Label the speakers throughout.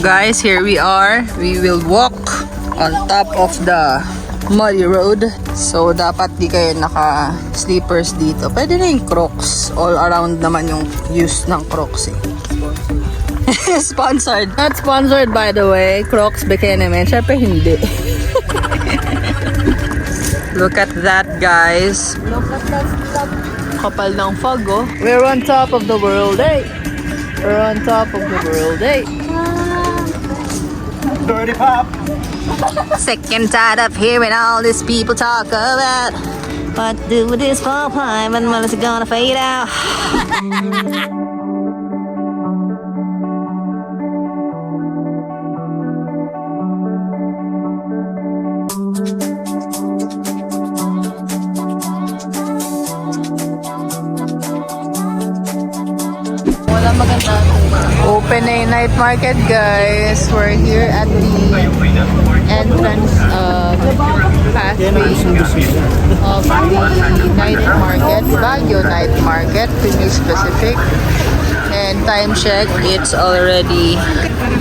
Speaker 1: guys, here we are. We will walk on top of the muddy road. So dapat di kayo naka-slippers dito. Pwede na yung Crocs. All around naman yung use ng Crocs eh. Sponsored. Not sponsored by the way. Crocs bikini man. Syempre hindi. Look at that guys. Look at that stuff. Kapal ng fog oh. We're on top of the world eh. We're on top of the world eh.
Speaker 2: Dirty pop.
Speaker 1: Sick and tired of hearing all these people talk about what to do with this fall time and when is it gonna fade out. Open na yung night market guys. We're here at the entrance of pathway of the night market, Baguio night market to be specific. And time check, it's already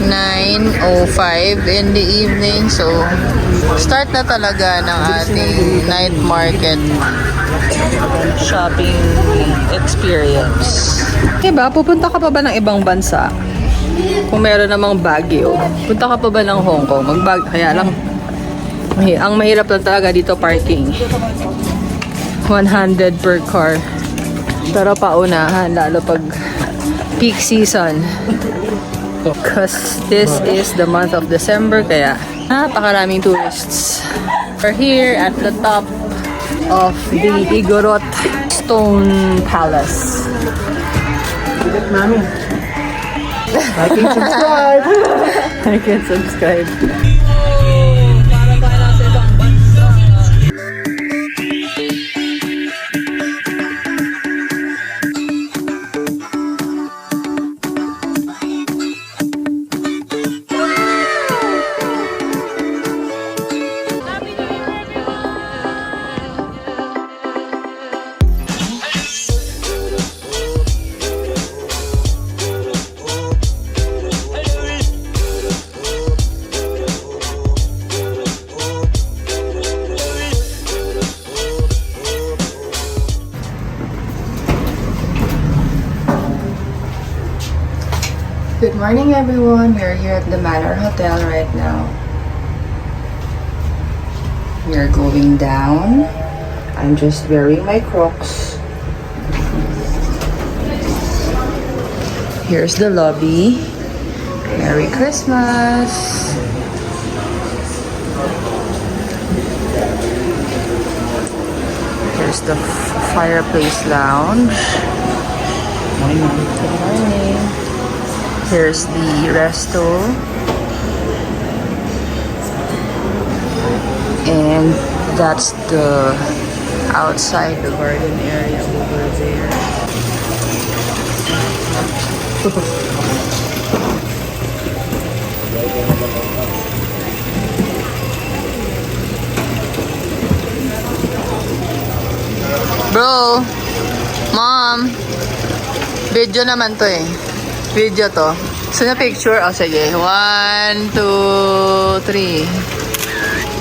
Speaker 1: 9:05 in the evening. So start na talaga ng ating night market shopping experience. Diba, pupunta ka pa ba ng ibang bansa? Kung meron namang Baguio, punta ka pa ba ng Hong Kong? Kaya lang, ang mahirap lang talaga dito parking. 100 per car. Pero paunahan, lalo pag peak season. Because this is the month of December, kaya napakaraming tourists. We're here at the top of the Igorot Stone Palace.
Speaker 2: Mami. Like and subscribe.
Speaker 1: Like and subscribe. Good morning everyone, we're here at the Manor Hotel right now. We're going down. I'm just wearing my Crocs. Here's the lobby. Merry Christmas! Here's the fireplace lounge. Good morning. Here's the resto. And that's the outside the garden area over there. Bro, Mom, video naman to eh. Video to. So na picture, oh sige. 1, 2, 3.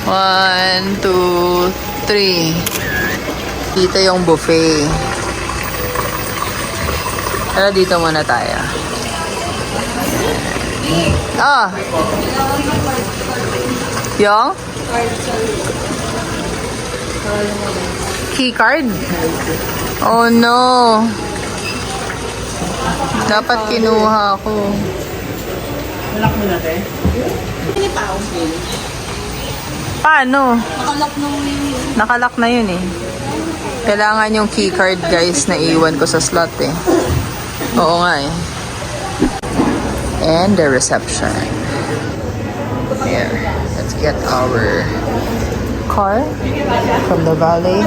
Speaker 1: 1, 2, 3. Dito yung buffet. Pero dito muna tayo. Ah! Yung? Key card? Oh no! Dapat kinuha ko.
Speaker 2: Lock mo natin.
Speaker 1: Paano? Nakalock na yun eh. Kailangan yung keycard guys na iwan ko sa slot eh. Oo nga eh. And the reception. Here. Let's get our car from the valet.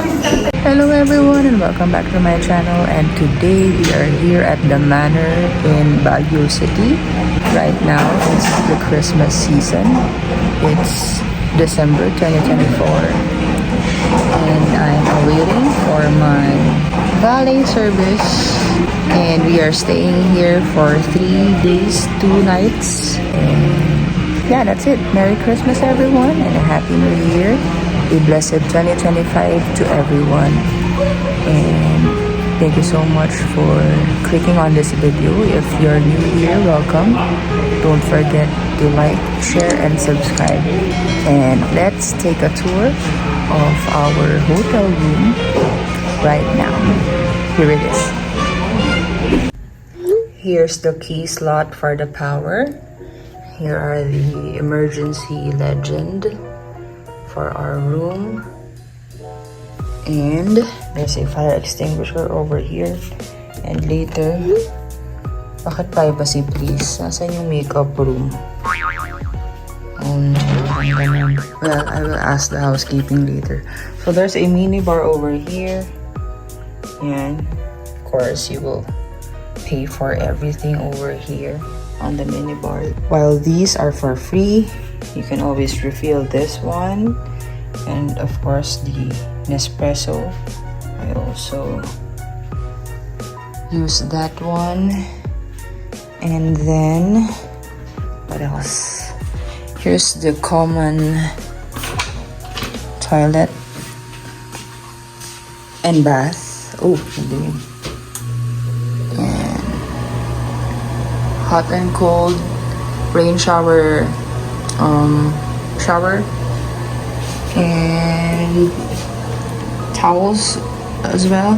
Speaker 1: Hello everyone and welcome back to my channel, and today we are here at the Manor in Baguio City. Right now it's the Christmas season. It's December 2024 and I'm awaiting for my valet service And we are staying here for 3 days, 2 nights. And yeah, that's it. Merry Christmas, everyone, and a Happy New Year. A blessed 2025 to everyone. And thank you so much for clicking on this video. If you're new here, welcome. Don't forget to like, share, and subscribe. And let's take a tour of our hotel room right now. Here it is. Here's the key slot for the power. Here are the emergency legend for our room. And there's a fire extinguisher over here. And later, bakit privacy please? Nasaan yung makeup room? Oh no, well, I will ask the housekeeping later. So there's a mini bar over here. And of course, you will pay for everything over here on the mini bar. While these are for free, you can always refill this one. And of course, the Nespresso. I also use that one. And then, what else? Here's the common toilet and bath. Oh, and hot and cold rain shower, shower, and towels as well,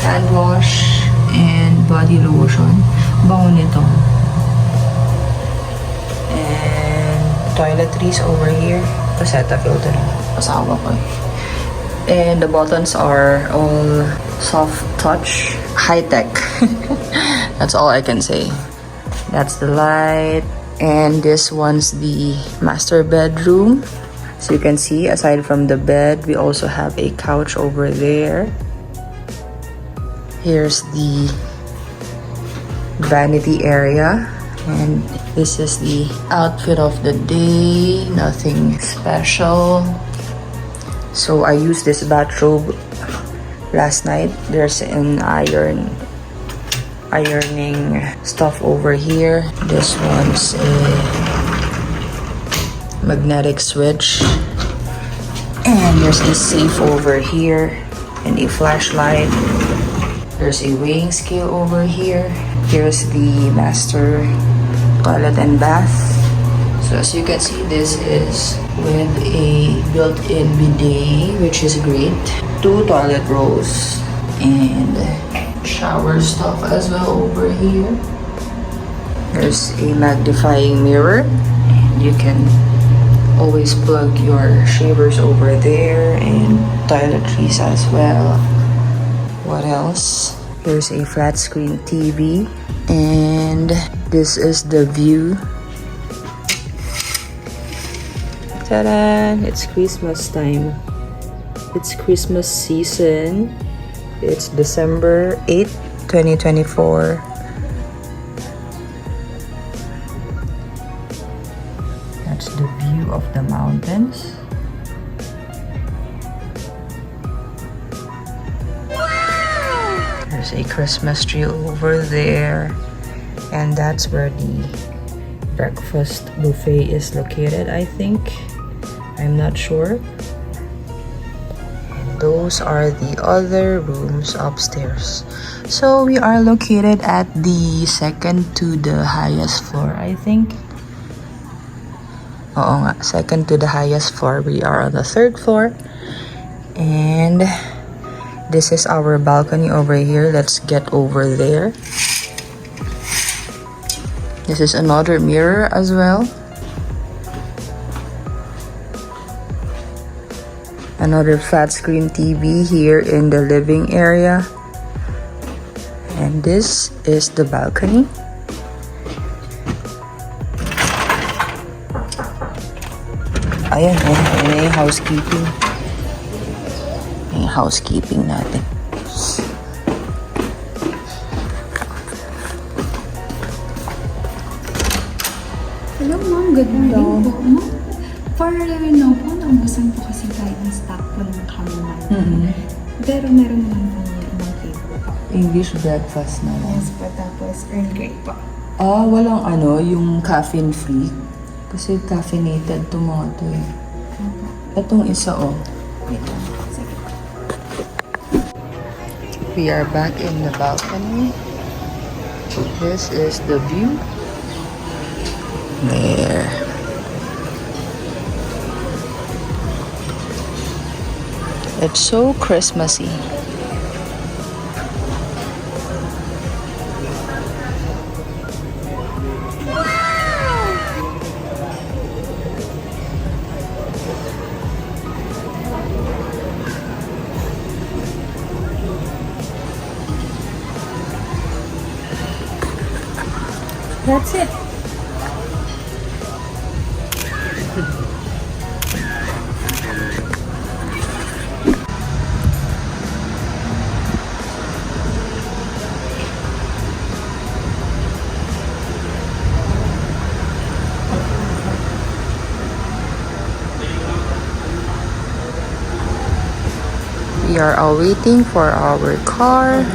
Speaker 1: hand wash and body lotion. Bango nito. And toiletries over here. Paseta filter. Pasawa ko eh. And the buttons are all soft touch, high tech. That's all I can say. That's the light. And this one's the master bedroom. So you can see, aside from the bed, we also have a couch over there. Here's the vanity area. And this is the outfit of the day. Nothing special. So I used this bathrobe last night. There's an ironing stuff over here. This one's a magnetic switch. And there's this safe over here and a flashlight. There's a weighing scale over here. Here's the master toilet and bath. So as you can see, this is with a built-in bidet, which is great. 2 toilet rolls and shower stuff as well over here. There's a magnifying mirror. You can always plug your shavers over there and toiletries as well. What else? Here's a flat screen TV, and this is the view. Ta-da! It's Christmas time. It's Christmas season. It's December 8th, 2024. That's the view of the mountains. There's a Christmas tree over there. And that's where the breakfast buffet is located, I think. I'm not sure. And those are the other rooms upstairs. So we are located at the second to the highest floor, I think. Oo nga, second to the highest floor. We are on the 3rd floor. And this is our balcony over here. Let's get over there. This is another mirror as well. Another flat screen TV here in the living area. And this is the balcony. Ayan, ayan yung housekeeping. Yung housekeeping natin.
Speaker 3: Hello ma'am, good morning po ma'am. For now po, naubusan po kasi tayo ng stock po ng chamomile. Pero meron naman po ibang flavor po.
Speaker 1: English breakfast na lang.
Speaker 3: Yes po, tapos Earl Grey po.
Speaker 1: Walang yung caffeine free. Kasi caffeinated to mga to eh. Itong isa Wait lang.
Speaker 3: Sige.
Speaker 1: We are back in the balcony. This is the view. There. It's so Christmassy.
Speaker 3: That's it.
Speaker 1: We are all waiting for our car.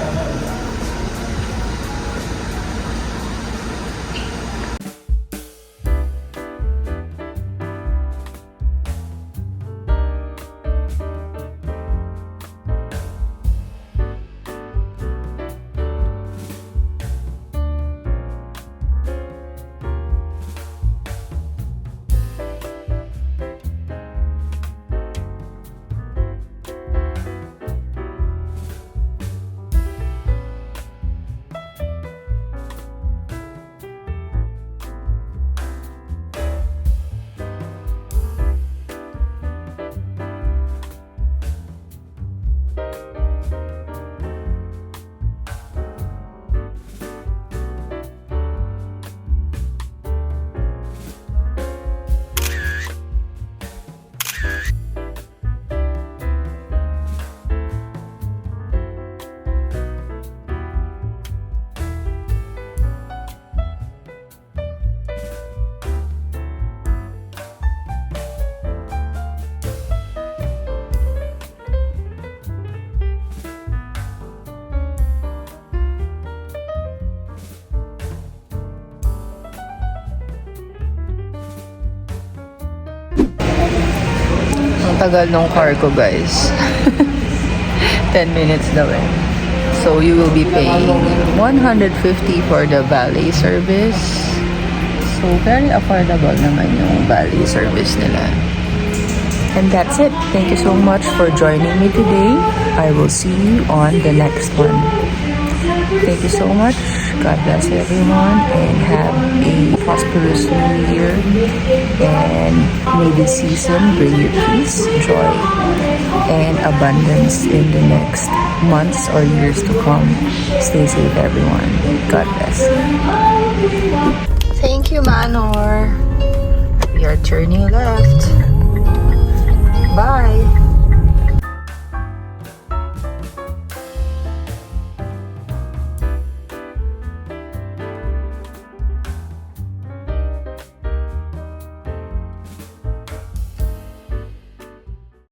Speaker 1: Ang tagal nung car ko, guys. 10 minutes daw eh. So, you will be paying 150 for the valet service. So, very affordable naman yung valet service nila. And that's it. Thank you so much for joining me today. I will see you on the next one. Thank you so much. God bless everyone and have a prosperous new year. And may this season bring you peace, joy, and abundance in the next months or years to come. Stay safe, everyone. God bless. Thank you, Manor. We are turning left. Bye.